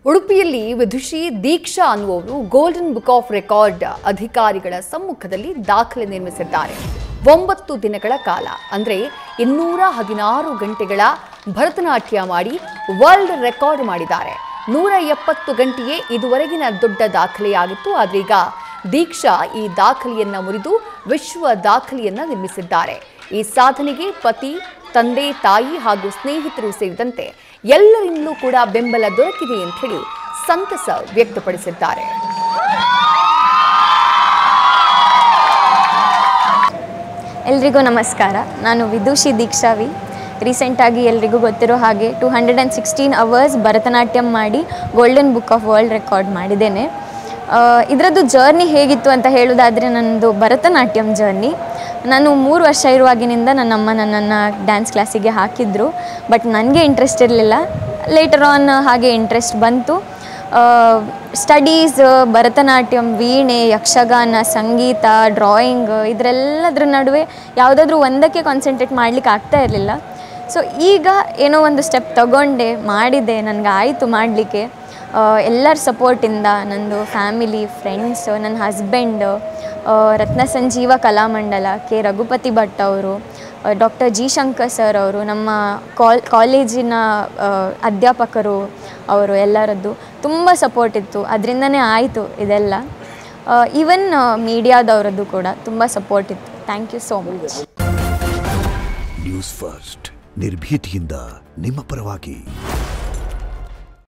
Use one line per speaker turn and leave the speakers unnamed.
ಉಡುಪಿಯಲ್ಲಿ ವಿದುಷಿ ದೀಕ್ಷಾ ಅನ್ನುವರು golden book of record ಅಧಿಕಾರಿಗಳ ಸಮ್ಮುಖದಲ್ಲಿ ದಾಖಲೆ ನಿರ್ಮಿಸಿದ್ದಾರೆ. 9 ದಿನಗಳ ಕಾಲ ಅಂದ್ರೆ 216 ಗಂಟೆಗಳ ಭರತನಾಟ್ಯ ಮಾಡಿ ವರ್ಲ್ಡ್ ರೆಕಾರ್ಡ್ ಮಾಡಿದ್ದಾರೆ. 170 ಗಂಟೆಯೇ ಇದುವರೆಗಿನ ದೊಡ್ಡ ದಾಖಲೆಯಾಗಿತ್ತು. ಆದ್ರೀಗ ದೀಕ್ಷಾ ಈ ದಾಖಲೆಯನ್ನ ಮುರಿದು ವಿಶ್ವ ದಾಖಲೆಯನ್ನ ನಿರ್ಮಿಸಿದ್ದಾರೆ. ಈ ಸಾಧನೆಗೆ ಪತಿ, ತಂದೆ, ತಾಯಿ ಹಾಗೂ ಸ್ನೇಹಿತರು ಸೇರಿದಂತೆ ಎಲ್ಲರಿಂದಲೂ ಕೂಡ ಬೆಂಬಲ ದೊರಕಿದೆ ಅಂತ ಹೇಳಿ ಸಂತಸ ವ್ಯಕ್ತಪಡಿಸಿದ್ದಾರೆ.
ಎಲ್ರಿಗೂ ನಮಸ್ಕಾರ. ನಾನು ವಿದುಷಿ ದೀಕ್ಷಾ ವಿ. ರೀಸೆಂಟಾಗಿ ಎಲ್ರಿಗೂ ಗೊತ್ತಿರೋ ಹಾಗೆ 216 ಅವರ್ಸ್ ಭರತನಾಟ್ಯಂ ಮಾಡಿ golden book of world record ಮಾಡಿದ್ದೇನೆ. ಇದರದ್ದು ಜರ್ನಿ ಹೇಗಿತ್ತು ಅಂತ ಹೇಳೋದಾದರೆ, ನನ್ನದು ಭರತನಾಟ್ಯಂ ಜರ್ನಿ. ನಾನು 3 ವರ್ಷ ಇರುವಾಗಿನಿಂದ ನನ್ನಮ್ಮ ನನ್ನನ್ನು ಡ್ಯಾನ್ಸ್ ಕ್ಲಾಸಿಗೆ ಹಾಕಿದ್ರು. ಬಟ್ ನನಗೆ ಇಂಟ್ರೆಸ್ಟ್ ಇರಲಿಲ್ಲ. ಲೇಟರ್ ಆನ್ ಹಾಗೆ ಇಂಟ್ರೆಸ್ಟ್ ಬಂತು. ಸ್ಟಡೀಸ್, ಭರತನಾಟ್ಯಂ, ವೀಣೆ, ಯಕ್ಷಗಾನ, ಸಂಗೀತ, ಡ್ರಾಯಿಂಗ್ ಇದರೆಲ್ಲದ್ರ ನಡುವೆ ಯಾವುದಾದ್ರೂ ಒಂದಕ್ಕೆ ಕಾನ್ಸಂಟ್ರೇಟ್ ಮಾಡಲಿಕ್ಕೆ ಆಗ್ತಾ ಇರಲಿಲ್ಲ. ಸೊ ಈಗ ಏನೋ ಒಂದು ಸ್ಟೆಪ್ ತಗೊಂಡೆ, ಮಾಡಿದೆ, ನನಗೆ ಆಯಿತು ಮಾಡಲಿಕ್ಕೆ. ಎಲ್ಲರ ಸಪೋರ್ಟಿಂದ, ನಂದು ಫ್ಯಾಮಿಲಿ, ಫ್ರೆಂಡ್ಸ್, ನನ್ನ ಹಸ್ಬೆಂಡ್, ರತ್ನ ಸಂಜೀವ ಕಲಾಮಂಡಲ, ಕೆ ರಘುಪತಿ ಭಟ್ ಅವರು, ಡಾಕ್ಟರ್ ಜಿ ಶಂಕರ್ ಸರ್ ಅವರು, ನಮ್ಮ ಕಾಲೇಜಿನ ಅಧ್ಯಾಪಕರು ಅವರು ಎಲ್ಲರದ್ದು ತುಂಬ ಸಪೋರ್ಟ್ ಇತ್ತು. ಅದರಿಂದನೇ ಆಯಿತು ಇದೆಲ್ಲ. ಈವನ್ ಮೀಡಿಯಾದವರದ್ದು ಕೂಡ ತುಂಬ ಸಪೋರ್ಟ್ ಇತ್ತು. Thank you so much.
News First, ನಿರ್ಭೀತಿಯಿಂದ ನಿಮ್ಮ ಪರವಾಗಿ.